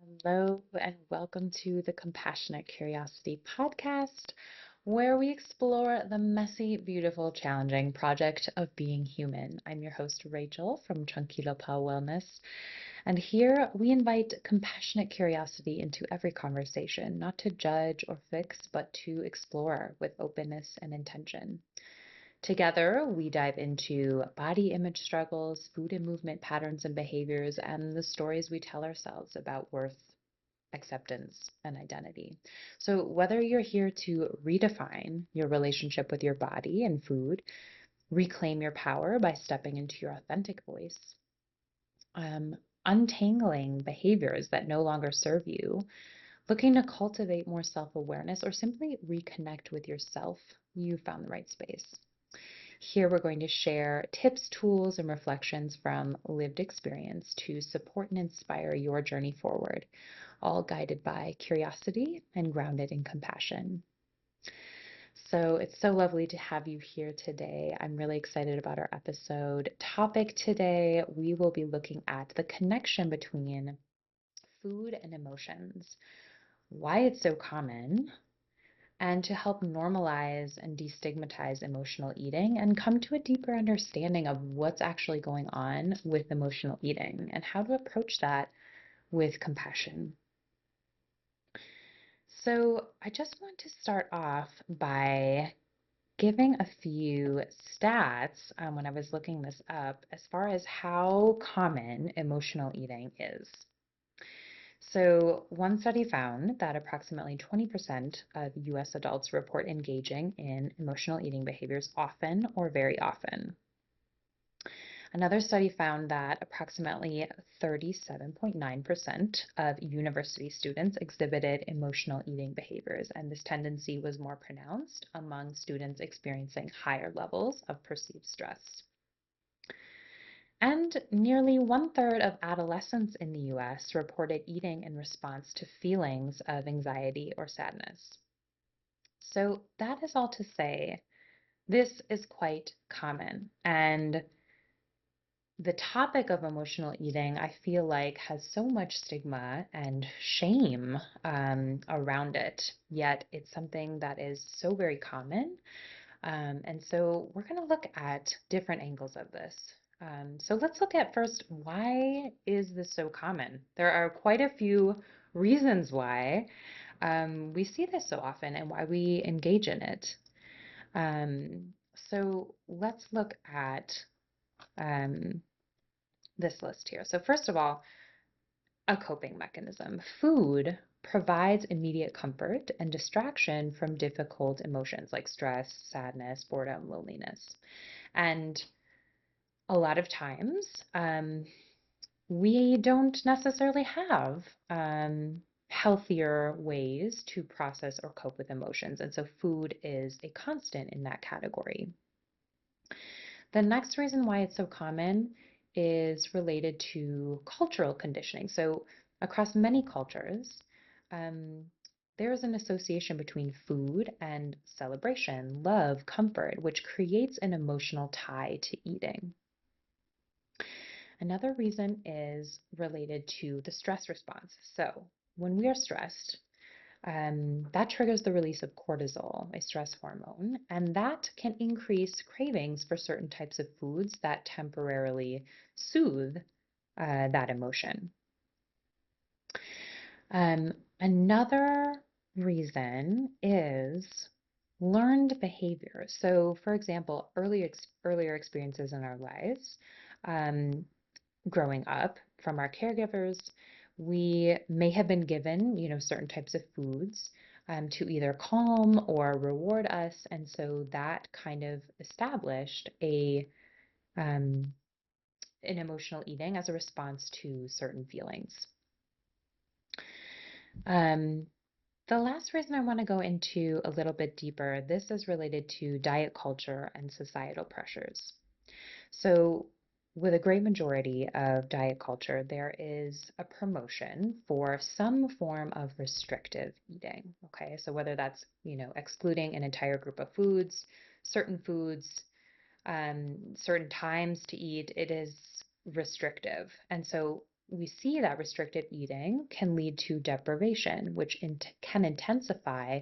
Hello, and welcome to the Compassionate Curiosity podcast, where we explore the messy, beautiful, challenging project of being human. I'm your host, Rachel from Tranquilo Pau Wellness, and here we invite compassionate curiosity into every conversation, not to judge or fix, but to explore with openness and intention. Together, we dive into body image struggles, food and movement patterns and behaviors, and the stories we tell ourselves about worth, acceptance, and identity. So, whether you're here to redefine your relationship with your body and food, reclaim your power by stepping into your authentic voice, um, untangling behaviors that no longer serve you, looking to cultivate more self awareness, or simply reconnect with yourself, you found the right space. Here we're going to share tips, tools, and reflections from lived experience to support and inspire your journey forward, all guided by curiosity and grounded in compassion. So it's so lovely to have you here today. I'm really excited about our episode topic today. We will be looking at the connection between food and emotions, why it's so common, and to help normalize and destigmatize emotional eating and come to a deeper understanding of what's actually going on with emotional eating and how to approach that with compassion. So, I just want to start off by giving a few stats when I was looking this up as far as how common emotional eating is. So, one study found that approximately 20% of US adults report engaging in emotional eating behaviors often or very often. Another study found that approximately 37.9% of university students exhibited emotional eating behaviors, and this tendency was more pronounced among students experiencing higher levels of perceived stress. And nearly one-third of adolescents in the US reported eating in response to feelings of anxiety or sadness. So that is all to say, this is quite common. And the topic of emotional eating, I feel like, has so much stigma and shame around it, yet it's something that is so very common. And so we're going to look at different angles of this. So let's look at first, why is this so common? There are quite a few reasons why we see this so often and why we engage in it. So let's look at um, this list here. So first of all, a coping mechanism. Food provides immediate comfort and distraction from difficult emotions like stress, sadness, boredom, loneliness. And a lot of times, we don't necessarily have healthier ways to process or cope with emotions. And so food is a constant in that category. The next reason why it's so common is related to cultural conditioning. So, across many cultures, um, there is an association between food and celebration, love, comfort, which creates an emotional tie to eating. Another reason is related to the stress response. So, when we are stressed, that triggers the release of cortisol, a stress hormone, and that can increase cravings for certain types of foods that temporarily soothe that emotion. Another reason is learned behavior. So, for example, earlier experiences in our lives, um, growing up from our caregivers, we may have been given, certain types of foods to either calm or reward us, and so that kind of established um, an emotional eating as a response to certain feelings. Um, the last reason I want to go into a little bit deeper, this is related to diet culture and societal pressures. So, with a great majority of diet culture, there is a promotion for some form of restrictive eating. Okay, so whether that's, excluding an entire group of foods, certain times to eat, it is restrictive. And so we see that restrictive eating can lead to deprivation, which can intensify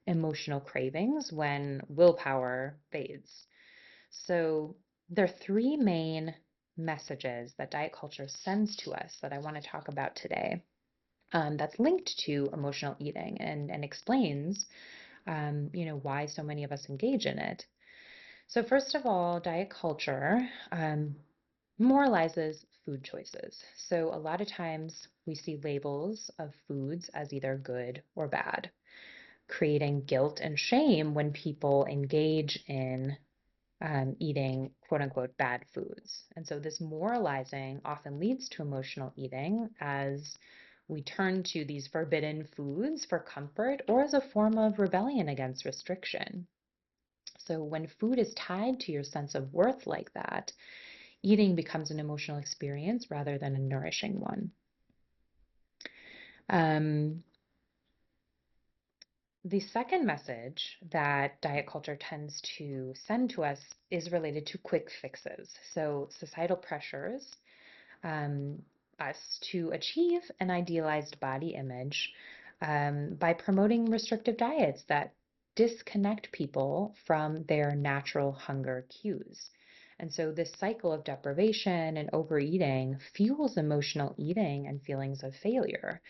emotional cravings when willpower fades. So there are three main messages that diet culture sends to us that I want to talk about today, that's linked to emotional eating and explains, why so many of us engage in it. So first of all, diet culture moralizes food choices. So a lot of times we see labels of foods as either good or bad, creating guilt and shame when people engage in eating quote unquote bad foods. And so this moralizing often leads to emotional eating as we turn to these forbidden foods for comfort or as a form of rebellion against restriction. So when food is tied to your sense of worth like that, eating becomes an emotional experience rather than a nourishing one. Um, the second message that diet culture tends to send to us is related to quick fixes. So societal pressures um, us to achieve an idealized body image by promoting restrictive diets that disconnect people from their natural hunger cues. And so this cycle of deprivation and overeating fuels emotional eating and feelings of failure.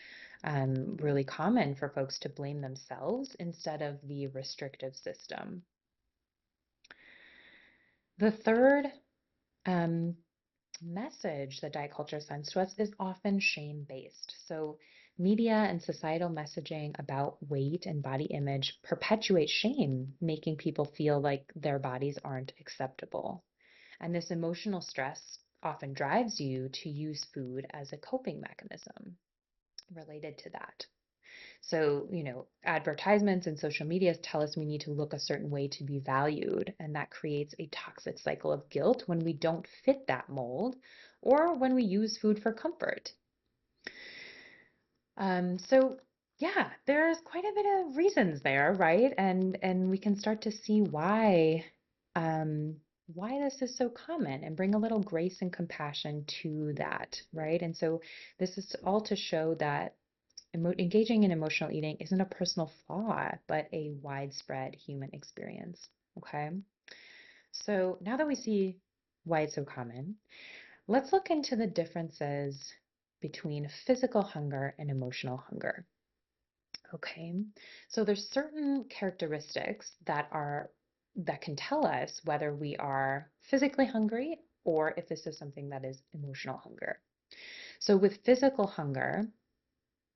Really common for folks to blame themselves instead of the restrictive system. The third um, message that diet culture sends to us is often shame-based. So media and societal messaging about weight and body image perpetuate shame, making people feel like their bodies aren't acceptable. And this emotional stress often drives you to use food as a coping mechanism related to that. So, advertisements and social media tell us we need to look a certain way to be valued, and that creates a toxic cycle of guilt when we don't fit that mold or when we use food for comfort. So yeah, there's quite a bit of reasons there, right? And we can start to see why this is so common and bring a little grace and compassion to that, right? And so this is all to show that engaging in emotional eating isn't a personal flaw, but a widespread human experience. Okay. So now that we see why it's so common, let's look into the differences between physical hunger and emotional hunger. Okay. So there's certain characteristics that can tell us whether we are physically hungry or if this is something that is emotional hunger. So with physical hunger,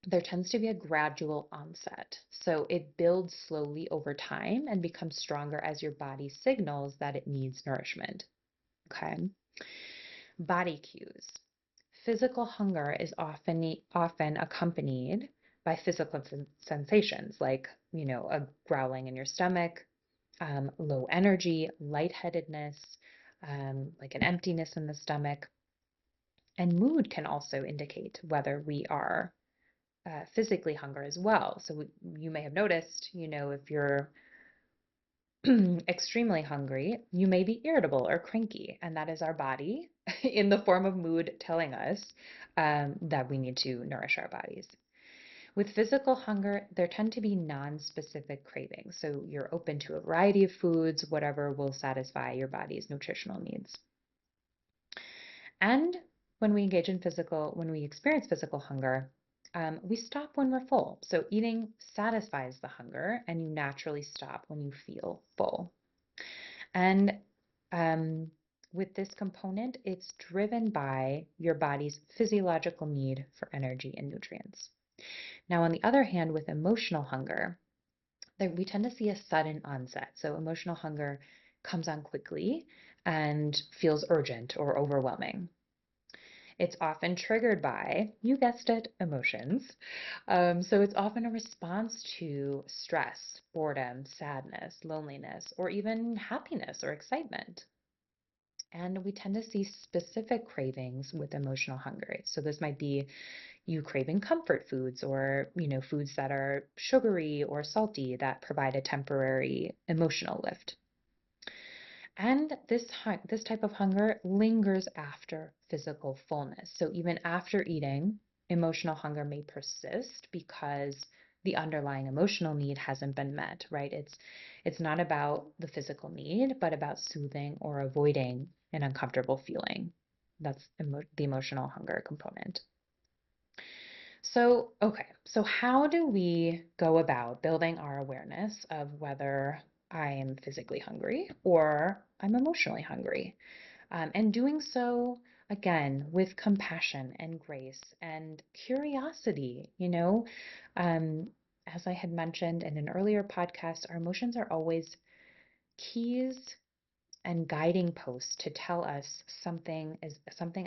there tends to be a gradual onset. So it builds slowly over time and becomes stronger as your body signals that it needs nourishment. Okay. Body cues. Physical hunger is often accompanied by physical sensations like, a growling in your stomach, low energy, lightheadedness, like an emptiness in the stomach. And mood can also indicate whether we are physically hunger as well. So you may have noticed, if you're extremely hungry, you may be irritable or cranky, and that is our body in the form of mood telling us that we need to nourish our bodies. With physical hunger, there tend to be non-specific cravings. So you're open to a variety of foods, whatever will satisfy your body's nutritional needs. And when we experience physical hunger, we stop when we're full. So eating satisfies the hunger, and you naturally stop when you feel full. And um, with this component, it's driven by your body's physiological need for energy and nutrients. Now, on the other hand, with emotional hunger, we tend to see a sudden onset. So emotional hunger comes on quickly and feels urgent or overwhelming. It's often triggered by, you guessed it, emotions. So it's often a response to stress, boredom, sadness, loneliness, or even happiness or excitement. And we tend to see specific cravings with emotional hunger. So this might be you craving comfort foods or, foods that are sugary or salty that provide a temporary emotional lift. And this type of hunger lingers after physical fullness. So even after eating, emotional hunger may persist because the underlying emotional need hasn't been met, right? It's not about the physical need, but about soothing or avoiding an uncomfortable feeling. That's the emotional hunger component. So, okay, so how do we go about building our awareness of whether I am physically hungry or I'm emotionally hungry? And doing so, again, with compassion and grace and curiosity, Um, as I had mentioned in an earlier podcast, our emotions are always keys and guiding posts to tell us something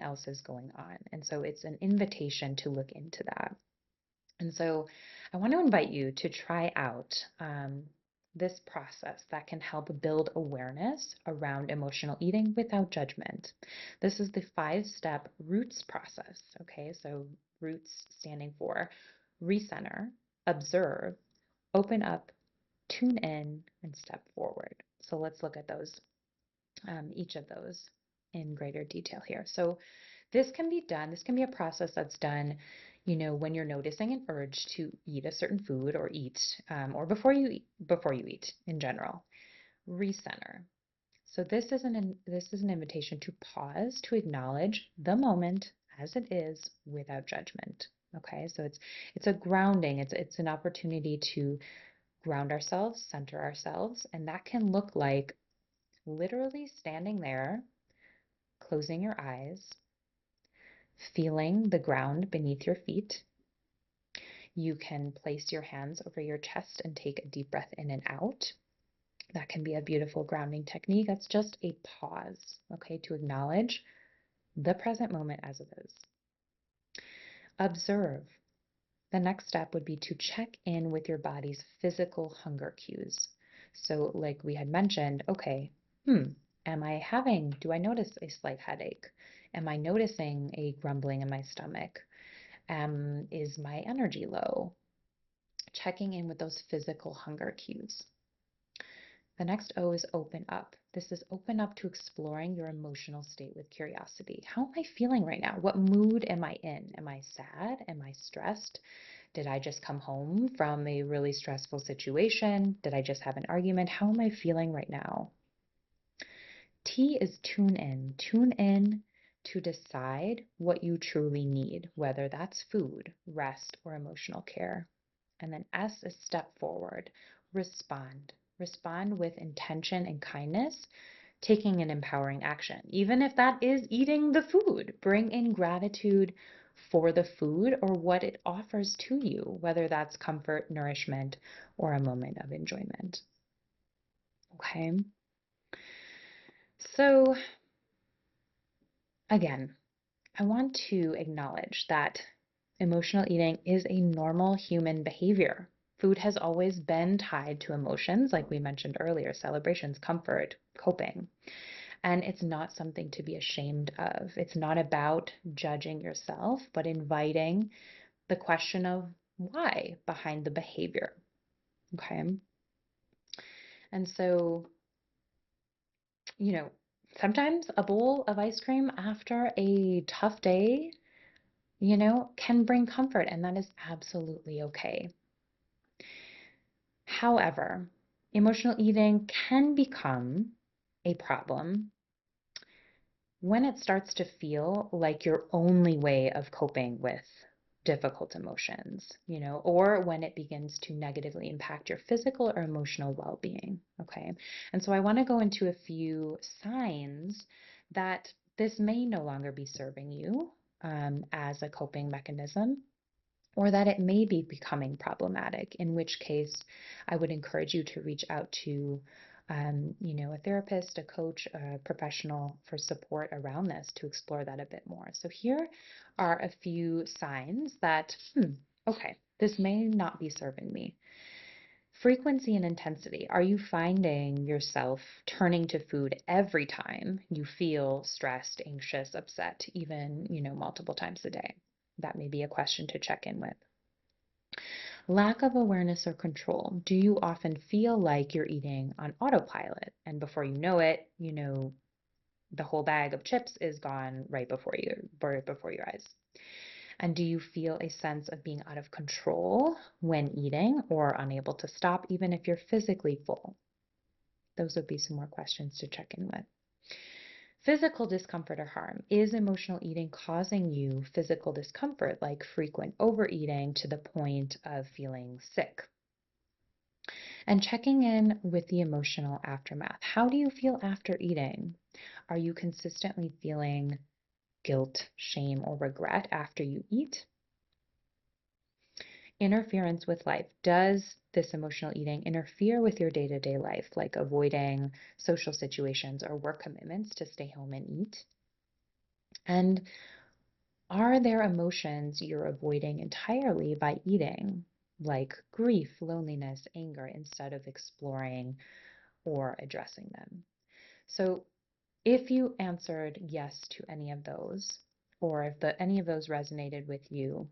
else is going on. And so it's an invitation to look into that. And so I want to invite you to try out this process that can help build awareness around emotional eating without judgment. This is the 5-step roots process. Okay, so roots standing for recenter, observe, open up, tune in, and step forward. So let's look at those, each of those in greater detail here. So this can be a process that's done, when you're noticing an urge to eat a certain food or eat, or before you eat in general. Recenter. So this is an invitation to pause, to acknowledge the moment as it is without judgment. Okay, so it's a grounding. It's an opportunity to ground ourselves, center ourselves, and that can look like literally standing there, closing your eyes, feeling the ground beneath your feet. You can place your hands over your chest and take a deep breath in and out. That can be a beautiful grounding technique. That's just a pause, okay, to acknowledge the present moment as it is. Observe. The next step would be to check in with your body's physical hunger cues. So, like we had mentioned, okay, do I notice a slight headache? Am I noticing a grumbling in my stomach? Is my energy low? Checking in with those physical hunger cues. The next O is open up. This is open up to exploring your emotional state with curiosity. How am I feeling right now? What mood am I in? Am I sad? Am I stressed? Did I just come home from a really stressful situation? Did I just have an argument? How am I feeling right now? T is tune in. Tune in to decide what you truly need, whether that's food, rest, or emotional care. And then S is step forward. Respond. Respond with intention and kindness, taking an empowering action. Even if that is eating the food, bring in gratitude for the food or what it offers to you, whether that's comfort, nourishment, or a moment of enjoyment. Okay. So again, I want to acknowledge that emotional eating is a normal human behavior. Food has always been tied to emotions, like we mentioned earlier, celebrations, comfort, coping. And it's not something to be ashamed of. It's not about judging yourself, but inviting the question of why behind the behavior. Okay. And so, you know, sometimes a bowl of ice cream after a tough day, can bring comfort, and that is absolutely okay. However, emotional eating can become a problem when it starts to feel like your only way of coping with difficult emotions, or when it begins to negatively impact your physical or emotional well-being, okay? And so I want to go into a few signs that this may no longer be serving you as a coping mechanism, or that it may be becoming problematic, in which case I would encourage you to reach out to, a therapist, a coach, a professional for support around this to explore that a bit more. So here are a few signs that, okay, this may not be serving me. Frequency and intensity. Are you finding yourself turning to food every time you feel stressed, anxious, upset, even, multiple times a day? That may be a question to check in with. Lack of awareness or control. Do you often feel like you're eating on autopilot and before you know the whole bag of chips is gone right before your eyes? And do you feel a sense of being out of control when eating or unable to stop, even if you're physically full? Those would be some more questions to check in with. Physical discomfort or harm. Is emotional eating causing you physical discomfort, like frequent overeating to the point of feeling sick? And checking in with the emotional aftermath. How do you feel after eating? Are you consistently feeling guilt, shame, or regret after you eat? Interference with life. Does this emotional eating interfere with your day-to-day life, like avoiding social situations or work commitments to stay home and eat? And are there emotions you're avoiding entirely by eating, like grief, loneliness, anger, instead of exploring or addressing them? So if you answered yes to any of those, or if any of those resonated with you,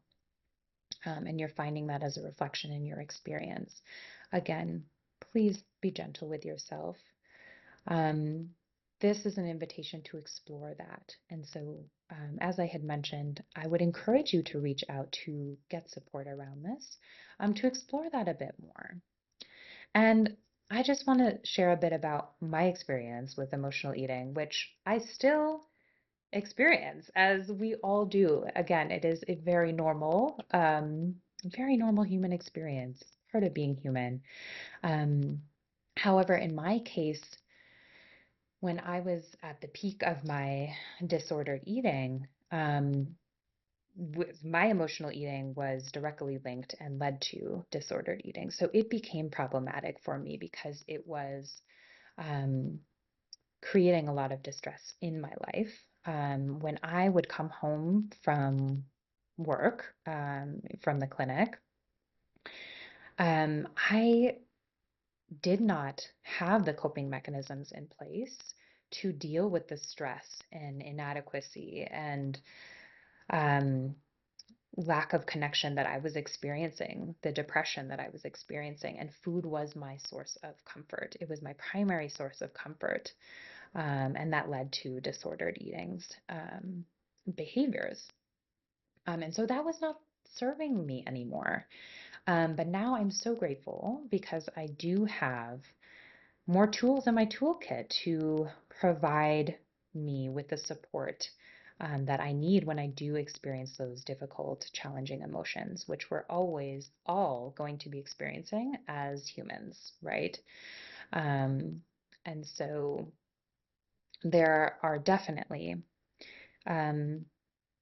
and you're finding that as a reflection in your experience, again, please be gentle with yourself. Um, this is an invitation to explore that. And so, as I had mentioned, I would encourage you to reach out to get support around this, to explore that a bit more. And I just want to share a bit about my experience with emotional eating, which I still experience, as we all do. Again, it is a very normal human experience, part of being human. Um, However, in my case, when I was at the peak of my disordered eating, my emotional eating was directly linked and led to disordered eating. So it became problematic for me because it was um, creating a lot of distress in my life. When I would come home from work, from the clinic, I did not have the coping mechanisms in place to deal with the stress and inadequacy and um, lack of connection that I was experiencing, the depression that I was experiencing. And food was my source of comfort. It was my primary source of comfort. And that led to disordered eatings behaviors. And so that was not serving me anymore. But now I'm so grateful because I do have more tools in my toolkit to provide me with the support that I need when I do experience those difficult, challenging emotions, which we're always all going to be experiencing as humans, right? Um, and so there are definitely, um,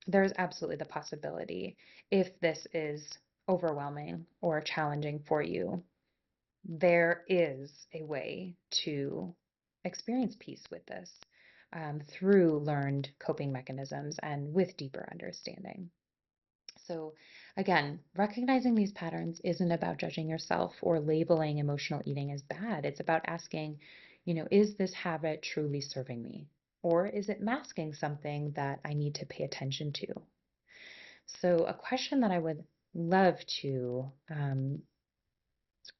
there's absolutely the possibility, if this is overwhelming or challenging for you, there is a way to experience peace with this through learned coping mechanisms and with deeper understanding. So, again, recognizing these patterns isn't about judging yourself or labeling emotional eating as bad. It's about asking, is this habit truly serving me? Or is it masking something that I need to pay attention to? So, a question that I would love to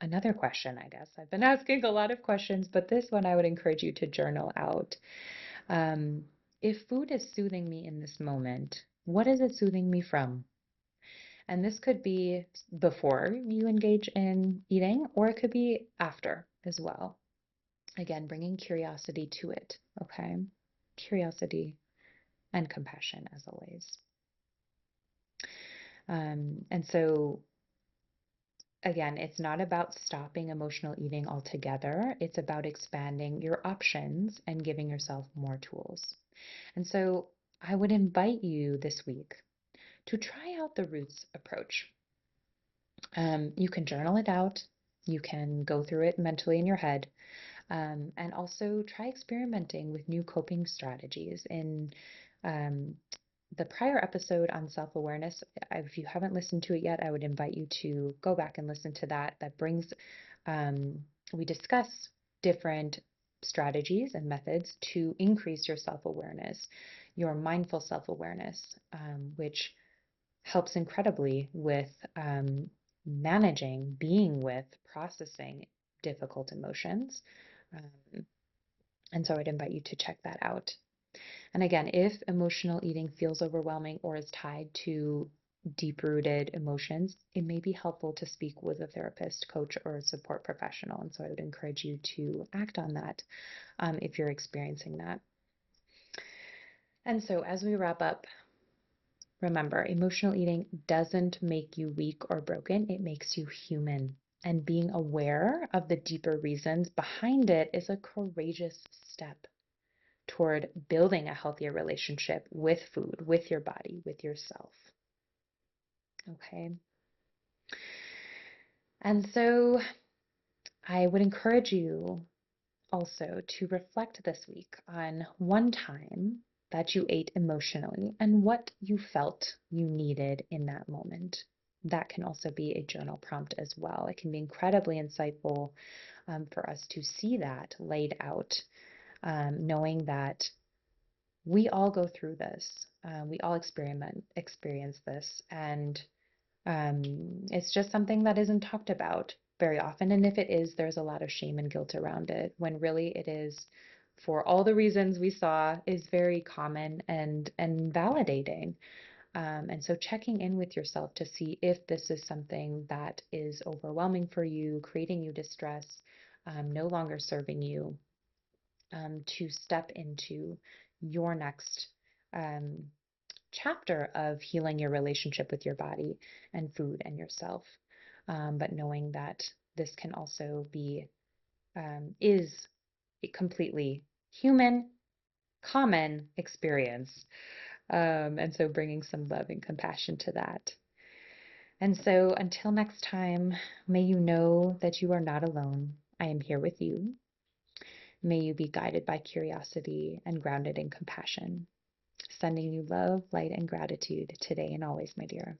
another question, I guess. I've been asking a lot of questions, but this one I would encourage you to journal out. Um, if food is soothing me in this moment, what is it soothing me from? And this could be before you engage in eating, or it could be after as well. Again, bringing curiosity to it, okay? Curiosity and compassion, as always. And so again, it's not about stopping emotional eating altogether. It's about expanding your options and giving yourself more tools. And so I would invite you this week to try out the roots approach. You can journal it out. You can go through it mentally in your head. And also try experimenting with new coping strategies. In um, the prior episode on self-awareness, if you haven't listened to it yet, I would invite you to go back and listen to that. We discuss different strategies and methods to increase your self-awareness, your mindful self-awareness, which helps incredibly with managing, being with, processing difficult emotions. And so I'd invite you to check that out. And again, if emotional eating feels overwhelming or is tied to deep-rooted emotions, it may be helpful to speak with a therapist, coach, or a support professional. And so I would encourage you to act on that if you're experiencing that. And so as we wrap up, remember, emotional eating doesn't make you weak or broken. It makes you human. And being aware of the deeper reasons behind it is a courageous step toward building a healthier relationship with food, with your body, with yourself. Okay. And so I would encourage you also to reflect this week on one time that you ate emotionally and what you felt you needed in that moment. That can also be a journal prompt as well. It can be incredibly insightful for us to see that laid out, knowing that we all go through this. We all experience this, and it's just something that isn't talked about very often. And if it is, there's a lot of shame and guilt around it, when really it is, for all the reasons we saw, is very common and validating. And so checking in with yourself to see if this is something that is overwhelming for you, creating you distress, no longer serving you, to step into your next um, chapter of healing your relationship with your body and food and yourself. But knowing that this can also be, is a completely human, common experience. And so bringing some love and compassion to that. And so until next time, may you know that you are not alone. I am here with you. May you be guided by curiosity and grounded in compassion. Sending you love, light, and gratitude today and always, my dear.